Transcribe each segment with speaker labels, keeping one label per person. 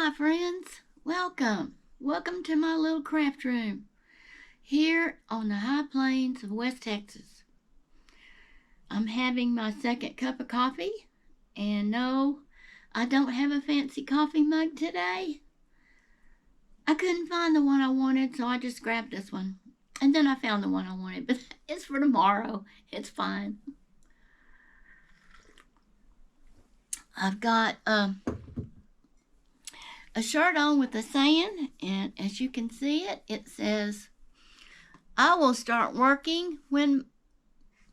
Speaker 1: Hi friends, welcome to my little craft room here on the high plains of West Texas. I'm having my second cup of coffee, and no, I don't have a fancy coffee mug today. I couldn't find the one I wanted, so I just grabbed this one, and then I found the one I wanted, but it's for tomorrow. It's fine. I've got a shirt on with a saying, and as you can see it says, I will start working when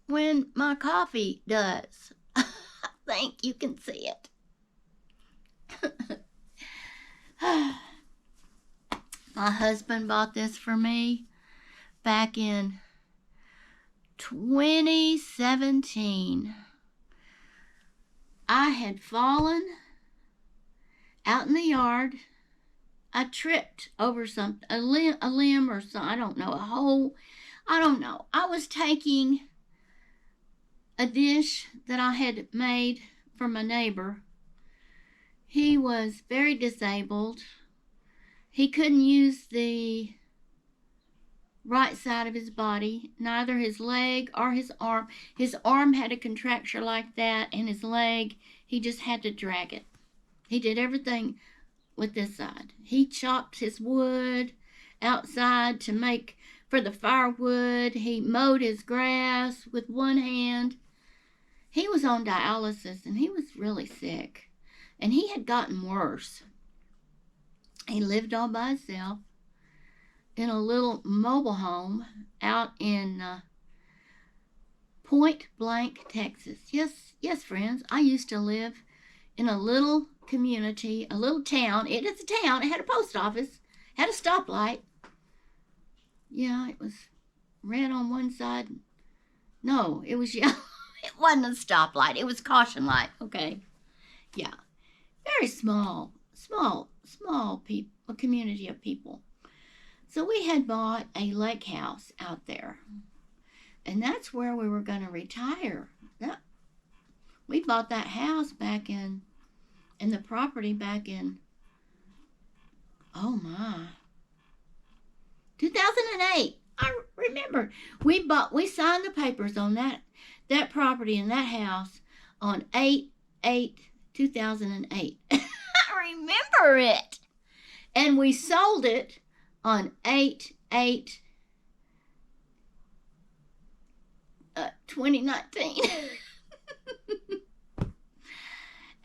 Speaker 1: my coffee does. I think you can see it. My husband bought this for me back in 2017. I had fallen out in the yard. I tripped over something, a limb or something. I don't know, a hole. I don't know. I was taking a dish that I had made for my neighbor. He was very disabled. He couldn't use the right side of his body, neither his leg or his arm. His arm had a contracture like that, and his leg, he just had to drag it. He did everything with this side. He chopped his wood outside to make for the firewood. He mowed his grass with one hand. He was on dialysis, and he was really sick, and he had gotten worse. He lived all by himself in a little mobile home out in Point Blank, Texas. Yes, friends, I used to live in a little community, a little town. It is a town. It had a post office, had a stoplight. Yeah, it was red on one side. No, it was yellow. It wasn't a stoplight. It was caution light. Okay. Yeah. Very small people, a community of people. So we had bought a lake house out there, and that's where we were going to retire. We bought that house back in the property back in, oh my, 2008. I remember we signed the papers on that property in that house on 8/8/2008. I remember it. And we sold it on 8/8/2019.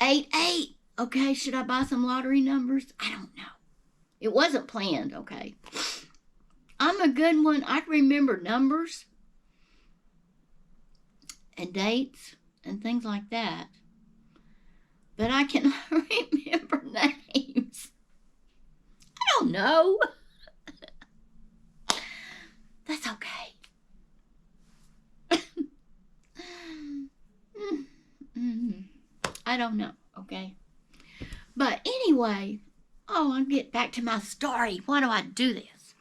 Speaker 1: 8/8. Okay, should I buy some lottery numbers? I don't know. It wasn't planned, okay. I'm a good one. I can remember numbers and dates and things like that, but I can remember names. I don't know. That's okay. I don't know, okay? But anyway, I'll get back to my story. Why do I do this?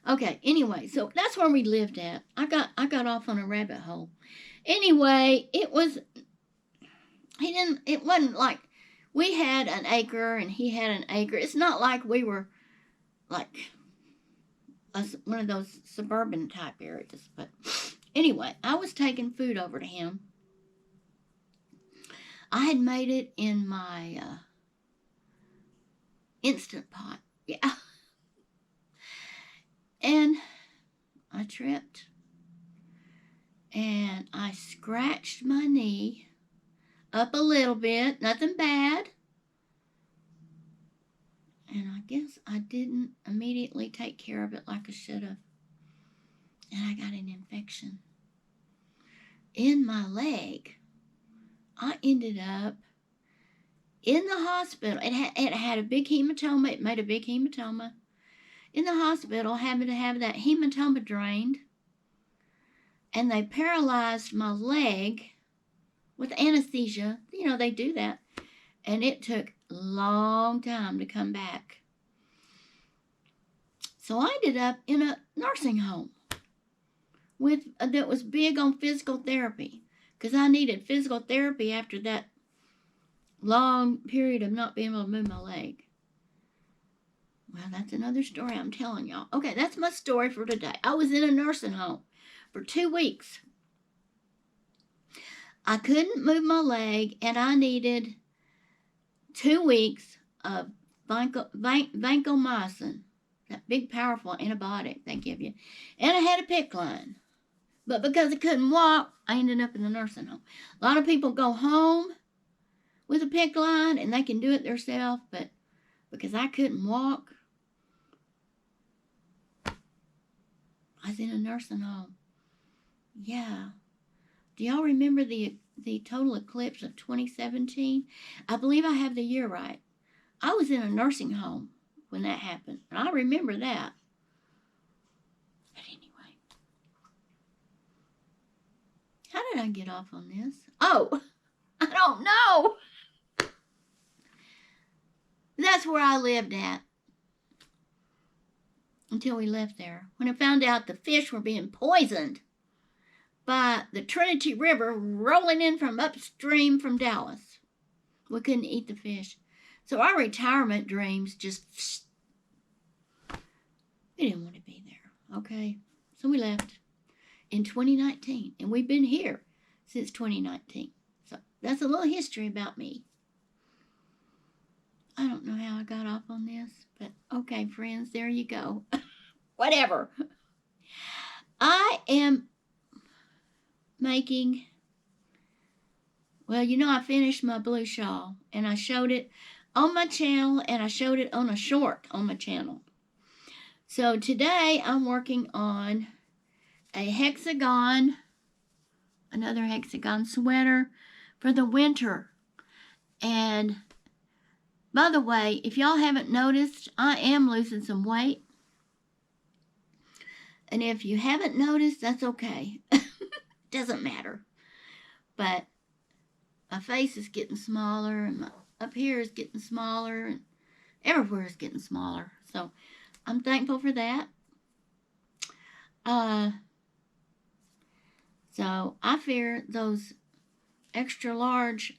Speaker 1: Okay, anyway, so that's where we lived at. I got off on a rabbit hole. Anyway, it wasn't like we had an acre and he had an acre. It's not like we were like one of those suburban type areas. But anyway, I was taking food over to him. I had made it in my Instant Pot. Yeah. And I tripped. And I scratched my knee up a little bit. Nothing bad. And I guess I didn't immediately take care of it like I should have. And I got an infection in my leg. I ended up in the hospital. It had a big hematoma. It made a big hematoma. In the hospital, having to have that hematoma drained. And they paralyzed my leg with anesthesia. You know, they do that. And it took a long time to come back. So I ended up in a nursing home that was big on physical therapy, because I needed physical therapy after that long period of not being able to move my leg. Well, that's another story I'm telling y'all. Okay, that's my story for today. I was in a nursing home for 2 weeks. I couldn't move my leg, and I needed 2 weeks of vancomycin, that big, powerful antibiotic they give you. And I had a PICC line. But because I couldn't walk, I ended up in the nursing home. A lot of people go home with a PICC line, and they can do it themselves, but because I couldn't walk, I was in a nursing home. Yeah. Do y'all remember the total eclipse of 2017? I believe I have the year right. I was in a nursing home when that happened, and I remember that. But anyway, how did I get off on this? Oh, I don't know. That's where I lived at until we left there. When I found out the fish were being poisoned by the Trinity River rolling in from upstream from Dallas. We couldn't eat the fish. So our retirement dreams just, we didn't want to be there, okay? So we left in 2019, and we've been here since 2019. So that's a little history about me. I don't know how I got off on this, but okay, friends, there you go. Whatever. I am making, well, you know, I finished my blue shawl, and I showed it on my channel, and I showed it on a short on my channel. So today I'm working on a hexagon, another hexagon sweater for the winter. And by the way, if y'all haven't noticed, I am losing some weight. And if you haven't noticed, that's okay. Doesn't matter. But my face is getting smaller, and my up here is getting smaller, and everywhere is getting smaller. So I'm thankful for that. So I fear those extra large,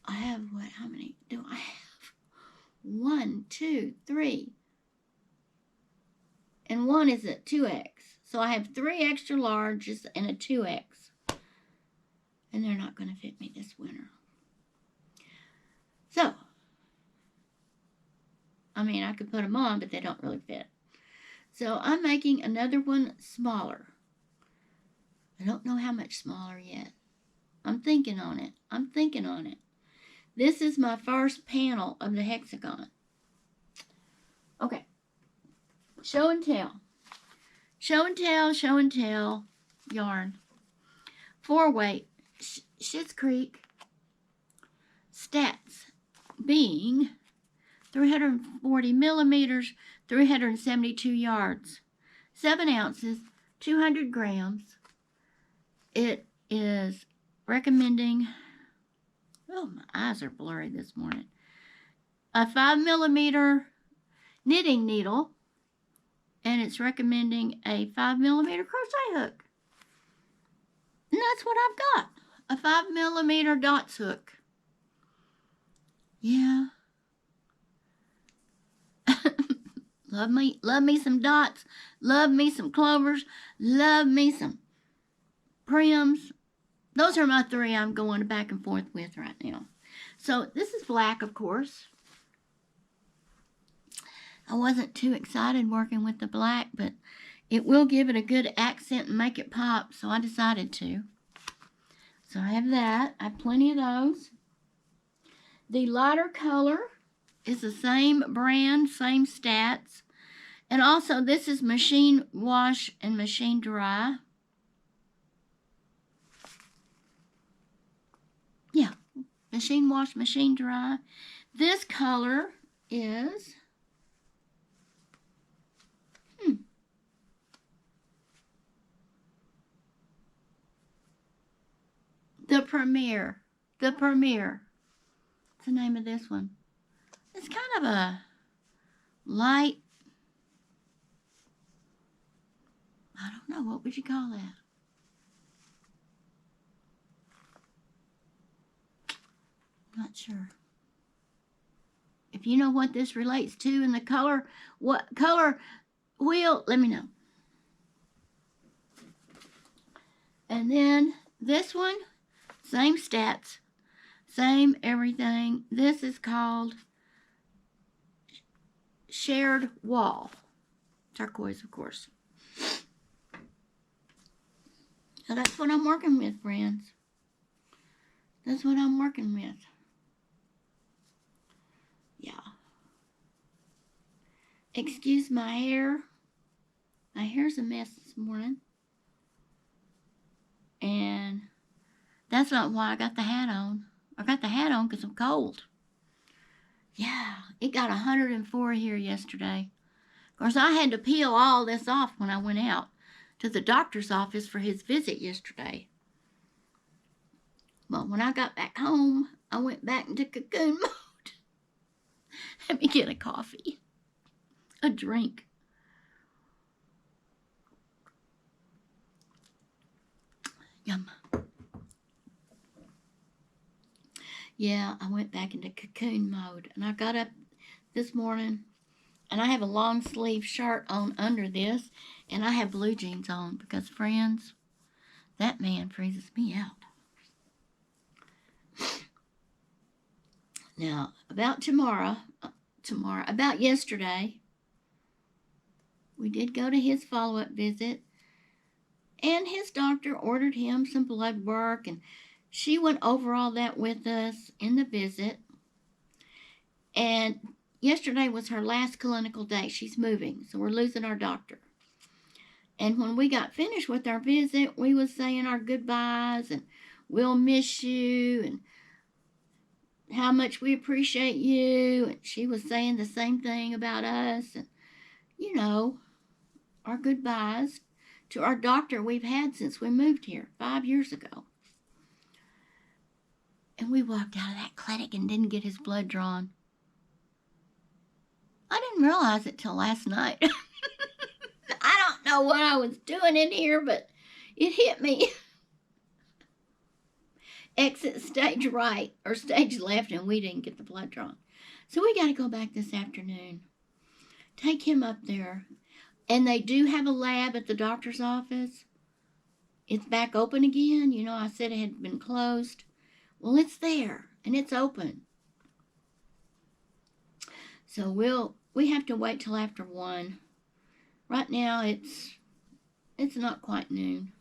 Speaker 1: I have what, how many do I have? 1, 2, 3. And one is a 2X. So I have 3 extra larges and a 2X. And they're not going to fit me this winter. So, I mean, I could put them on, but they don't really fit. So I'm making another one smaller. I don't know how much smaller yet. I'm thinking on it. I'm thinking on it. This is my first panel of the hexagon. Okay. Show and tell. Show and tell, show and tell yarn. 4-weight Schitt's Creek stats being 340 millimeters, 372 yards, 7 ounces, 200 grams. It is recommending, oh, my eyes are blurry this morning, a 5 millimeter knitting needle, and it's recommending a 5 millimeter crochet hook. And that's what I've got, a 5 millimeter dots hook. Yeah. Love me some dots, love me some clovers, love me some prims. Those are my 3 I'm going back and forth with right now. So this is black, of course. I wasn't too excited working with the black, but it will give it a good accent and make it pop, so I decided to. So I have that. I have plenty of those. The lighter color is the same brand, same stats. And also, this is machine wash and machine dry. Yeah, machine wash, machine dry. This color is the Premier. The Premier. What's the name of this one? It's kind of a light, I don't know, what would you call that? Not sure. If you know what this relates to in the color, what color wheel, let me know. And then this one, same stats, same everything. This is called Shared Wall. Turquoise, of course. So that's what I'm working with, friends. That's what I'm working with. Yeah. Excuse my hair. My hair's a mess this morning. And that's not why I got the hat on. I got the hat on because I'm cold. Yeah, it got 104 here yesterday. Of course, I had to peel all this off when I went out to the doctor's office for his visit yesterday. But when I got back home, I went back into cocoon mode. Let me get a coffee. A drink. Yum. Yeah, I went back into cocoon mode. And I got up this morning, and I have a long sleeve shirt on under this, and I have blue jeans on because, friends, that man freezes me out. Now, about about yesterday, we did go to his follow-up visit, and his doctor ordered him some blood work, and she went over all that with us in the visit. And yesterday was her last clinical day. She's moving, so we're losing our doctor. And when we got finished with our visit, we was saying our goodbyes, and we'll miss you, and how much we appreciate you. And she was saying the same thing about us, and, you know, our goodbyes to our doctor we've had since we moved here 5 years ago. And we walked out of that clinic and didn't get his blood drawn. I didn't realize it till last night. I don't know what I was doing in here, but it hit me. Exit stage right or stage left, and we didn't get the blood drawn. So we got to go back this afternoon. Take him up there. And they do have a lab at the doctor's office. It's back open again. You know, I said it had been closed. Well, it's there, and it's open. So we have to wait till after 1. Right now, it's not quite noon.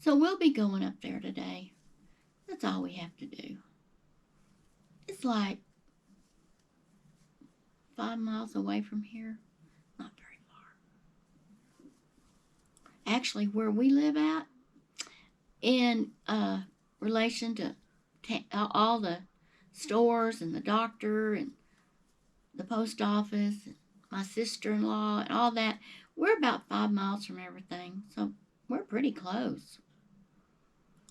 Speaker 1: So we'll be going up there today. That's all we have to do. It's like 5 miles away from here. Not very far. Actually, where we live at, in relation to all the stores and the doctor and the post office and my sister-in-law and all that, we're about 5 miles from everything. So we're pretty close.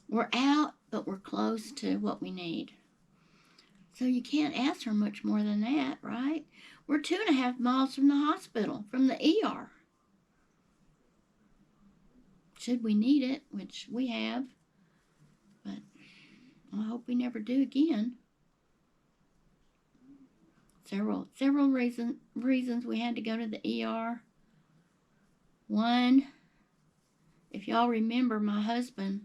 Speaker 1: We're out, but we're close to what we need. So you can't ask for much more than that, right? We're 2.5 miles from the hospital, from the ER. Should we need it, which we have, but I hope we never do again. Several reasons we had to go to the ER. One, if y'all remember, my husband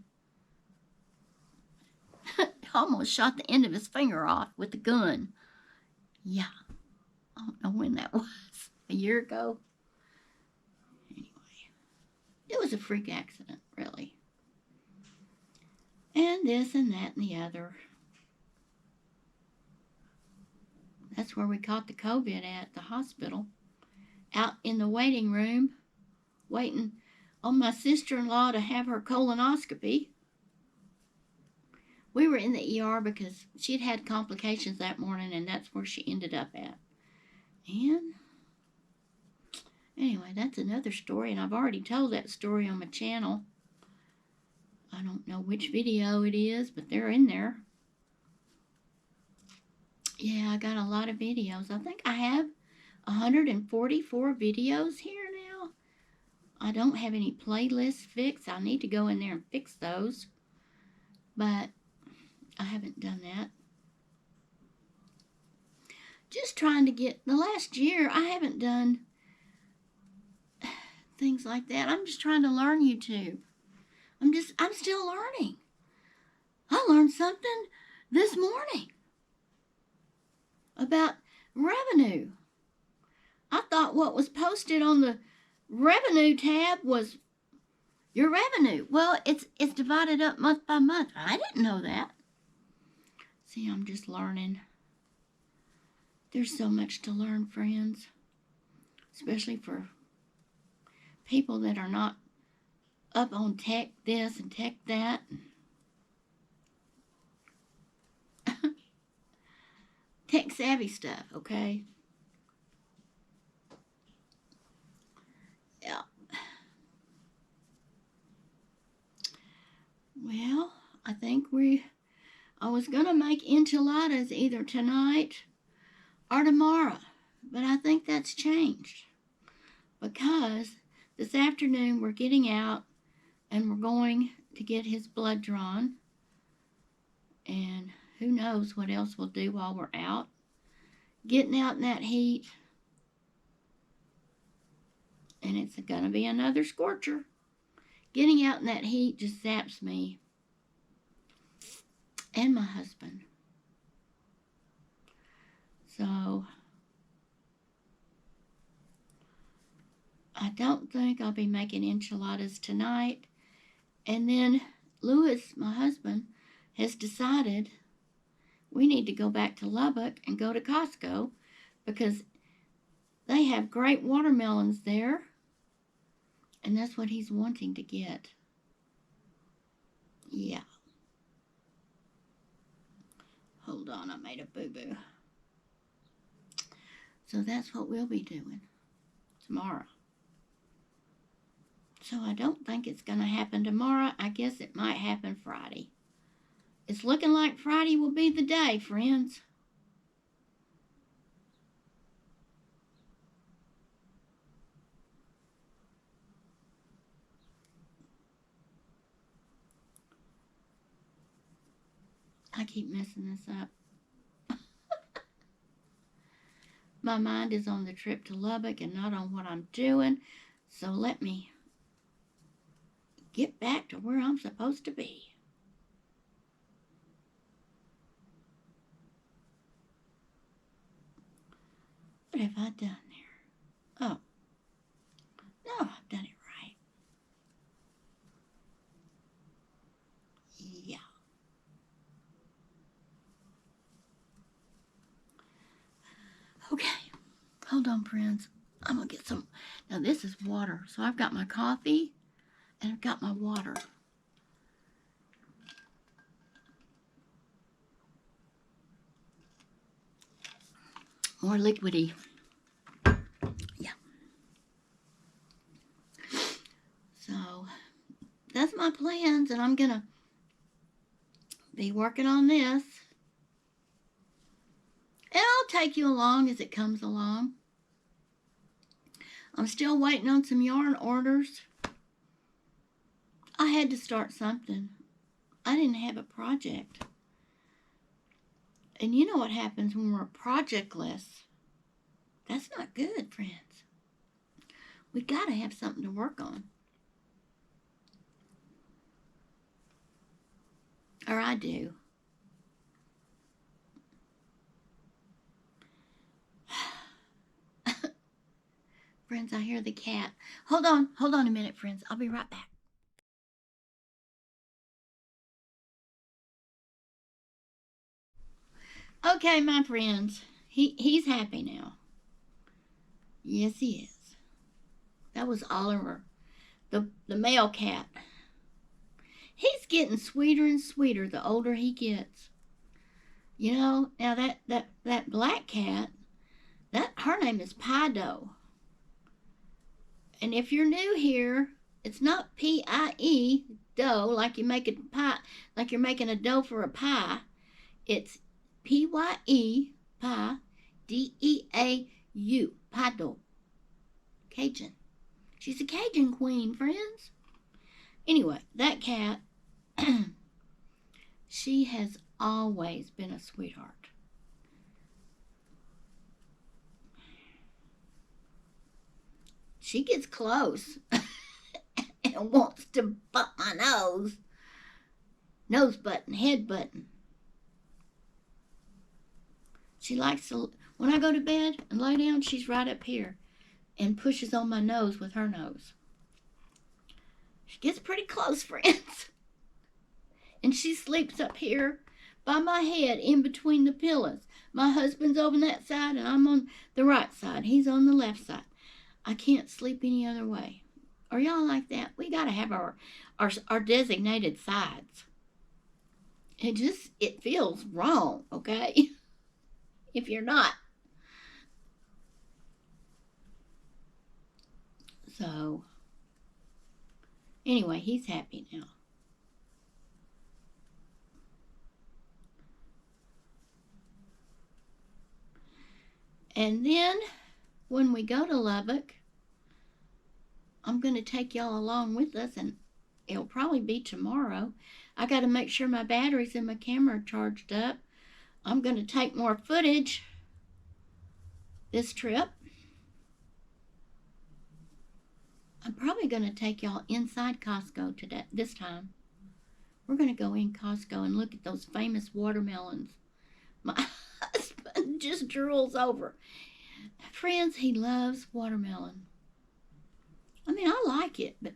Speaker 1: almost shot the end of his finger off with a gun. Yeah, I don't know when that was. A year ago? Anyway, it was a freak accident, really. And this and that and the other. That's where we caught the COVID at the hospital. Out in the waiting room, waiting on my sister-in-law to have her colonoscopy. We were in the ER because she'd had complications that morning, and that's where she ended up at. And anyway, that's another story, and I've already told that story on my channel. I don't know which video it is, but they're in there. Yeah, I got a lot of videos. I think I have 144 videos here now. I don't have any playlists fixed. I need to go in there and fix those, but I haven't done that. just trying to get, the last year I haven't done things like that. I'm just trying to learn YouTube. I'm still learning. I learned something this morning about revenue. I thought what was posted on the revenue tab was your revenue. Well, it's divided up month by month. I didn't know that. See, I'm just learning. There's so much to learn, friends, especially for people that are not up on tech this and tech that. Tech savvy stuff, okay? Yeah. Well, I think I was going to make enchiladas either tonight or tomorrow, but I think that's changed because this afternoon we're getting out and we're going to get his blood drawn, and who knows what else we'll do while we're out. Getting out in that heat, and it's going to be another scorcher. Getting out in that heat just zaps me and my husband. So I don't think I'll be making enchiladas tonight. And then Louis, my husband, has decided we need to go back to Lubbock and go to Costco because they have great watermelons there. And that's what he's wanting to get. Yeah. Hold on, I made a boo-boo. So that's what we'll be doing tomorrow. So I don't think it's going to happen tomorrow. I guess it might happen Friday. It's looking like Friday will be the day, friends. I keep messing this up. My mind is on the trip to Lubbock and not on what I'm doing. So let me get back to where I'm supposed to be. What have I done there? Oh. No, I've done it right. Yeah. Okay. Hold on, friends. I'm going to get some. Now, this is water. So I've got my coffee and I've got my water. More liquidy. Yeah. So that's my plans, and I'm going to be working on this. And I'll take you along as it comes along. I'm still waiting on some yarn orders. I had to start something. I didn't have a project. And you know what happens when we're projectless? That's not good, friends. We got to have something to work on. Or I do. Friends, I hear the cat. Hold on a minute, friends. I'll be right back. Okay, my friends. He's happy now. Yes, he is. That was Oliver, the male cat. He's getting sweeter and sweeter the older he gets. You know, now that black cat, her name is Pie-Dough. And if you're new here, it's not P-I-E, dough, like you make a pie, like you're making a dough for a pie. It's P-Y-E, pie, D-E-A-U, Pie-Dough. Cajun. She's a Cajun queen, friends. Anyway, that cat, she has always been a sweetheart. she gets close and wants to butt my nose. Nose button, head button. She likes to, when I go to bed and lay down, she's right up here and pushes on my nose with her nose. She gets pretty close, friends. And she sleeps up here by my head in between the pillows. My husband's on that side and I'm on the right side. He's on the left side. I can't sleep any other way. Are y'all like that? We got to have our designated sides. It feels wrong, okay? If you're not. So, anyway, he's happy now. And then, when we go to Lubbock, I'm going to take y'all along with us, and it'll probably be tomorrow. I got to make sure my batteries in my camera are charged up. I'm going to take more footage this trip. I'm probably going to take y'all inside Costco today, this time. We're going to go in Costco and look at those famous watermelons. My husband just drools over. Friends, he loves watermelon. I mean, I like it, but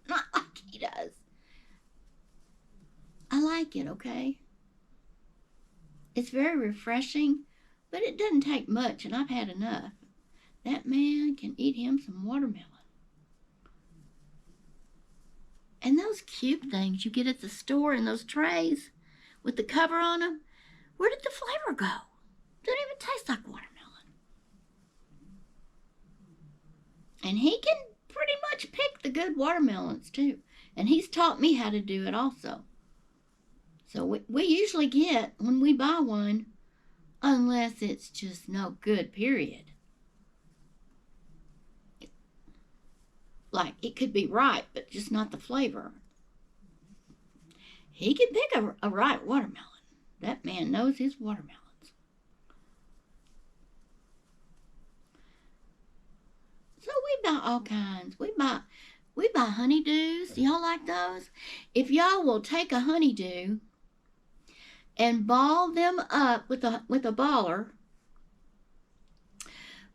Speaker 1: not like he does. I like it, okay? It's very refreshing, but it doesn't take much, and I've had enough. That man can eat him some watermelon. And those cube things you get at the store in those trays with the cover on them, where did the flavor go? Doesn't even taste like watermelon. And he can pretty much pick the good watermelons too. And he's taught me how to do it also. So we usually get, when we buy one, unless it's just no good, period. Like, it could be ripe, but just not the flavor. He can pick a ripe watermelon. That man knows his watermelons. So we buy all kinds. We buy honeydews. Do y'all like those? If y'all will take a honeydew and ball them up with a baller,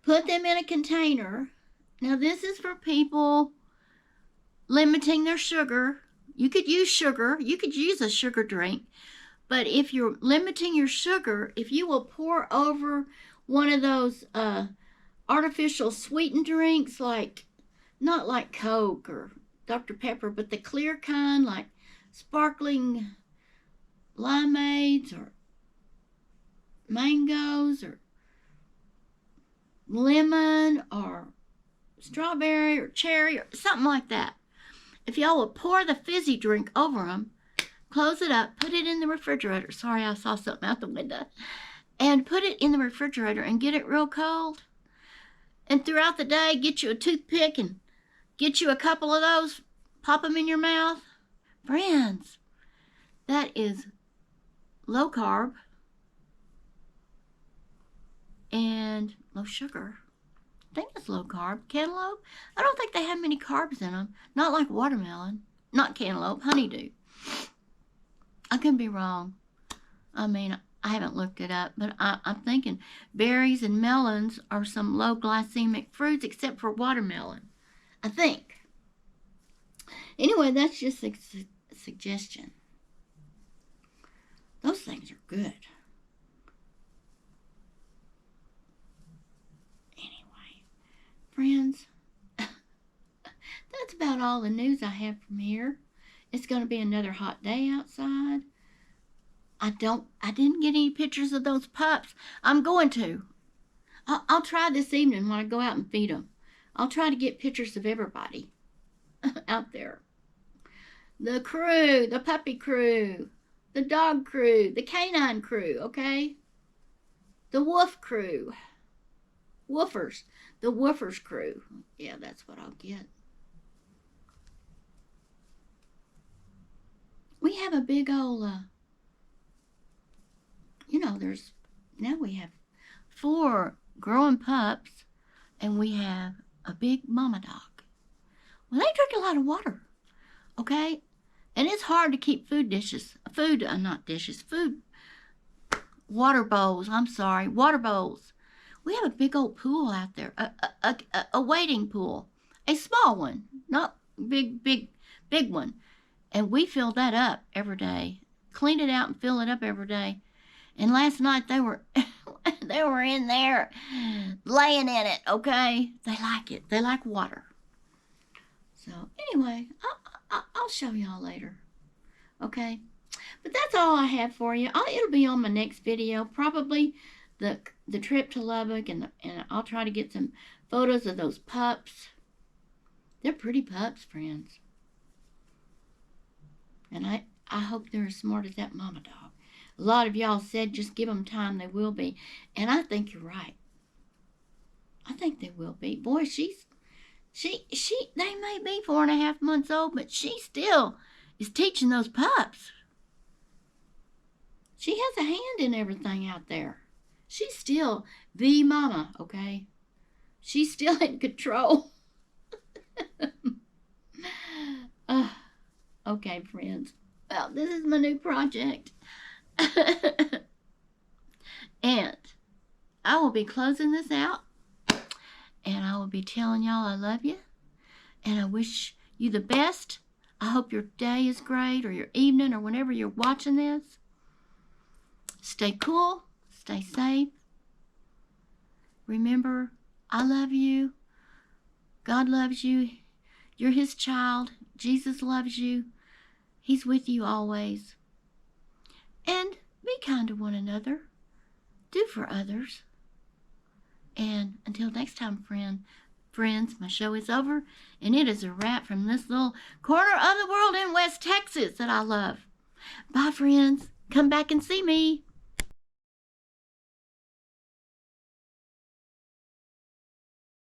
Speaker 1: put them in a container. Now this is for people limiting their sugar. You could use sugar. You could use a sugar drink. But if you're limiting your sugar, if you will pour over one of those artificial sweetened drinks, like, not like Coke or Dr. Pepper, but the clear kind, like sparkling limeades or mangoes or lemon or strawberry or cherry or something like that. If y'all will pour the fizzy drink over them, close it up, put it in the refrigerator. Sorry, I saw something out the window. And put it in the refrigerator and get it real cold. And throughout the day, get you a toothpick and get you a couple of those, pop them in your mouth. Friends, that is low carb and low sugar. I think it's low carb. Cantaloupe, I don't think they have many carbs in them. Not like watermelon. Not cantaloupe, honeydew. I could be wrong. I mean, I haven't looked it up, but I'm thinking berries and melons are some low glycemic fruits, except for watermelon, I think. Anyway, that's just a suggestion. Those things are good. Anyway, friends, that's about all the news I have from here. It's going to be another hot day outside. I didn't get any pictures of those pups. I'm going to. I'll try this evening when I go out and feed them. I'll try to get pictures of everybody out there. The crew, the puppy crew, the dog crew, the canine crew, okay? The wolf crew. Woofers. The woofers crew. Yeah, that's what I'll get. We have a big old, now we have 4 growing pups, and we have a big mama dog. Well, they drink a lot of water, okay? And it's hard to keep food water bowls, water bowls. We have a big old pool out there, a wading pool, a small one, not big one. And we fill that up every day, clean it out and fill it up every day. And last night they were they were in there laying in it, okay? They like it. They like water. So anyway, I'll show y'all later, okay? But that's all I have for you. It'll be on my next video, probably the trip to Lubbock, and I'll try to get some photos of those pups. They're pretty pups, friends. And I hope they're as smart as that mama dog. A lot of y'all said just give them time, they will be. And I think you're right. I think they will be. Boy, they may be 4.5 months old, but she still is teaching those pups. She has a hand in everything out there. She's still the mama, okay? She's still in control. Okay, friends. Well, this is my new project. And I will be closing this out. And I will be telling y'all I love you. And I wish you the best. I hope your day is great, or your evening, or whenever you're watching this. Stay cool. Stay safe. Remember, I love you. God loves you. You're His child. Jesus loves you. He's with you always. And be kind to one another. Do for others. And until next time, friends, my show is over. And it is a wrap from this little corner of the world in West Texas that I love. Bye, friends. Come back and see me.